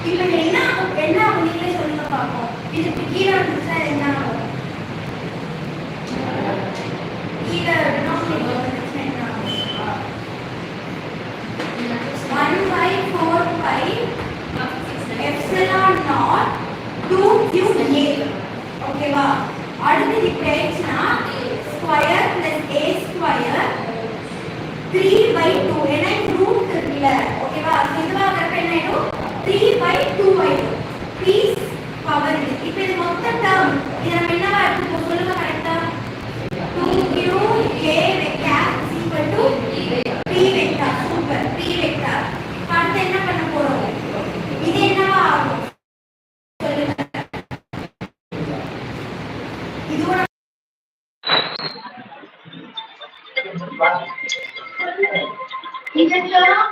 இப்போ என்ன ஆகும் நீங்களே சொல்லுங்க பார்ப்போம். இதுக்கு கீழே வந்துச்சா என்ன ஆகும்? கீழே டினாமினேட்டர் வந்துச்சுன்னா என்ன ஆகும்? 1/4 pi epsilon naught 2qa. ஓகேவா? அடுத்து இப்படி ஆயிடுச்சுன்னா ஸ்கொயர் பிளஸ் a ஸ்கொயர் 3/2. ஏன்னா ரூட் இருக்குல்ல, ஓகேவா? இதுவா கரெக்டா என்ன ஆயிடும்? 3/2 ஆயிடும். பீஸ் பவர் இது. இப்போ இது மொத்த டேர்ம் இது நம்ம என்னவா இருக்கு சொல்லுங்க கரெக்டா? 2qa vector p vector. Super, p vector. அடுத்து என்ன பண்ண போறோம்? இது என்னவா ஆகும் சொல்லுங்க? இதுவோட இதெல்லாம்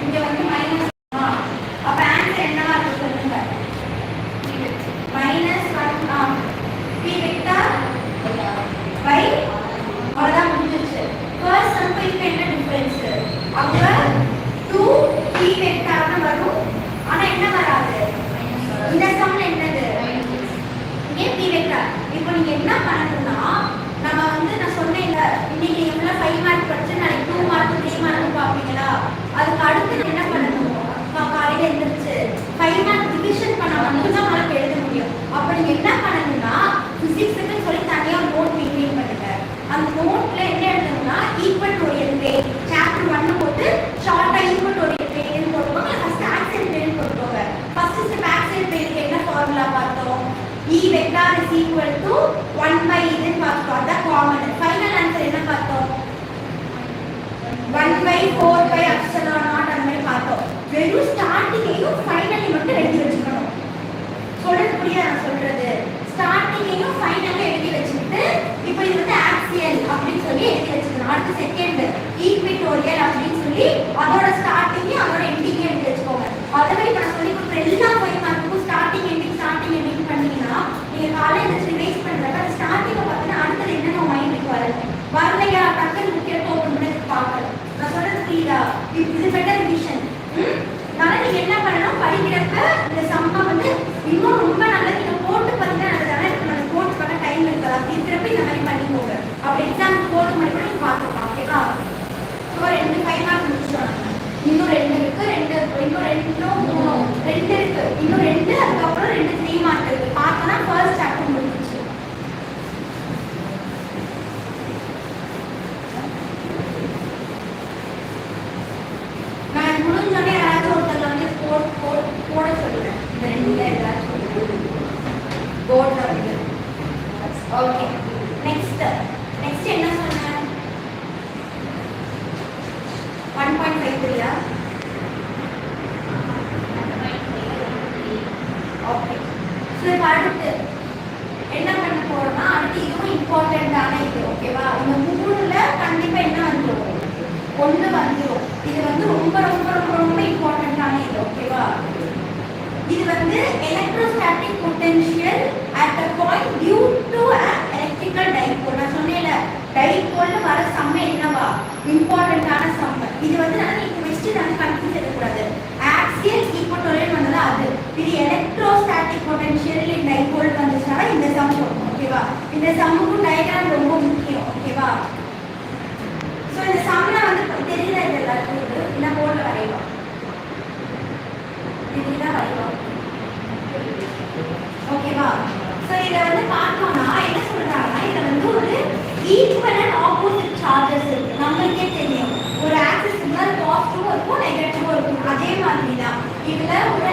இங்க வந்து மைனஸ். அப்ப ஆன்சர் என்னவா இருக்கு சொல்லுங்க? -1 p வெக்டார் பை அவ்வளவுதான் முடிஞ்சிருச்சு. ஃபர்ஸ்ட் சம் இப்போ என்ன டிஃபரன்ஸ்? அப்ப 2 p வெக்டார்னு வரும். ஆனா என்ன வராது? இந்த சம்ல என்னது? இங்க p வெக்டார். இப்போ நீங்க என்ன பண்ணணும்னா நம்ம வந்து நான் சொன்னேன்ல இன்னைக்கு எவ்வளோ 5 மார்க் படிச்சு நாளைக்கு 2 மார்க் 3 மார்க் பார்ப்பீங்களா? அதுக்கு அடுத்து என்ன பண்ணணும்? காலையில் எழுந்திரிச்சு 5 மார்க் டிவிஷன் பண்ண மட்டும்தான் மார்க் எழுத முடியும். அப்போ நீங்கள் என்ன பண்ணணும்னா ஃபிசிக்ஸுக்கு சொல்லி தனியாக நோட் மெயின்டைன் பண்ணுங்க. அந்த நோட்டில் என்ன எழுதணும்னா ஈக்குவல் ஓரியன்டே சாப்டர் 1 போட்டு ஷார்ட்டாக ஈக்குவல் ஓரியன்டேன்னு போட்டுக்கோங்க. ஃபர்ஸ்ட் ஆக்சைடு பிளேன் போட்டுக்கோங்க. ஃபர்ஸ்ட் ஸ்டெப் ஆக்சைடு பிளேனுக்கு என்ன ஃபார்முலா பார்த்தோம்? E vector is equal to 1 by இதுன்னு பார்த்தோம். அதான் காமன். ஃபைனல் ஆன்சர் என்ன பார்த்தோம்? 1/4 by epsilon naught அந்த மாதிரி பார்த்தோம். வெறும் ஸ்டார்டிங்கையும் ஃபைனலையும் மட்டும் எழுதி வச்சுக்கணும். சொல்றது புரியுதா நான் சொல்றது? ஸ்டார்டிங்கையும் ஃபைனலையும் எழுதி வச்சுக்கிட்டு இப்போ இது வந்து ஆக்சியல் அப்படின்னு சொல்லி எழுதி வச்சுக்கணும். அடுத்து செகண்ட் ஈக்விட்டோரியல் அப்படின்னு சொல்லி அதோட ஸ்டார்டிங்கையும் அதோட எண்டிங்கையும் எழுதி வச்சுக்கோங்க. அதே இப்போ நான் சொல்லி கொடுக்குற எல்லா 5 மார்க்குக்கும் ஸ்டார்டிங் எண்டிங் பண்ணீங்கன்னா நீங்க காலையில ரிவைஸ் பண்றப்ப அந்த ஸ்டார்டிங்கை பார்த்தீங்கன்னா அடுத்தது என்னென்ன மைண்டுக்கு வரும் வரலையா டக்குன்னு முக்கியத்துவம் ஓப்பன் பண்ணி பார்க்கணும். நான் சொல்றது புரியுதா? இது பெட்டர் ரிவிஷன். அதனால நீங்க என்ன பண்ணணும்? படிக்கிறப்ப இந்த சம்மா வந்து இன்னும் ரொம்ப நல்லது. நீங்க போட்டு பார்த்தீங்கன்னா நல்லதானே நம்ம போட்டு பண்ண டைம் இருக்காது. அப்படி இருக்கிறப்ப இந்த மாதிரி பண்ணிக்கோங்க. அப்படி எக்ஸாம் போட்டு மாதிரி கூட நீங்க பார்த்துக்கலாம். ஓகேவா? ஸோ 2 5 மார்க் முடிச்சிட்டோம். இன்னும் 2 இருக்கு. இன்னும் 2 இருக்கு. இன்னும் 2 அதுக்கப்புறம் 2 3 மார்க் இருக்கு. பார்த்தோன்னா ஃபர்ஸ்ட் சாப்டர் முடிஞ்சிச்சு. நான் முடிஞ்சோடனே யாராவது ஒருத்தர் வந்து போட சொல்லுவேன். இந்த 2 ஏதாச்சும் போர்டில் வந்து. ஓகே, நெக்ஸ்ட் என்ன சொன்னேன்? 1.53 ஓகே. ஸோ அடுத்து என்ன பண்ண போறோம்னா அடுத்து இதுவும் இம்பார்ட்டண்டான இது. ஓகேவா? இந்த 3ல கண்டிப்பா என்ன வந்துடும்? 1 வந்துடும். இது வந்து ரொம்ப ரொம்ப ரொம்ப ரொம்ப இம்பார்ட்டண்டான இது. ஓகேவா? இது வந்து electrostatic potential at a point due to an electrical dipole. நான் சொன்னேன்ல டைபோல்ல வர சம் என்னவா? இம்பார்ட்டண்டான சம். இது வந்து நான் நீங்க வெஸ்ட் வந்து கன்ஃபியூஸ் பண்ணக்கூடாது. ஆக்சியல் ஈக்குவட்டோரியல் வந்தது அது. இது எலக்ட்ரோஸ்டாட்டிக் பொட்டன்ஷியல் இன் டைபோல் வந்துச்சுனா இந்த சம் வரும். ஓகேவா? இந்த சம்முக்கு டயகிராம் ரொம்ப முக்கியம். ஓகேவா? சோ இந்த சம்ல வந்து தெரியல இது எல்லாத்துக்கும் இந்த போர்ட்ல வரையலாம். இதுதான் வரையலாம். ஓகேவா? சோ இத வந்து பார்த்தோம்னா என்ன சொல்றாங்கன்னா இது வந்து ஒரு ஈக்குவல் அண்ட் ஆப்போசிட் சார்ஜஸ் இருக்கு. நமக்கே தெரியும் ஒரு ஆக்சிஸ் இருந்தால் பாசிட்டிவ் இருக்கும் நெகட்டிவ் இருக்கும். அதே மாதிரி தான் இதுல ஒரு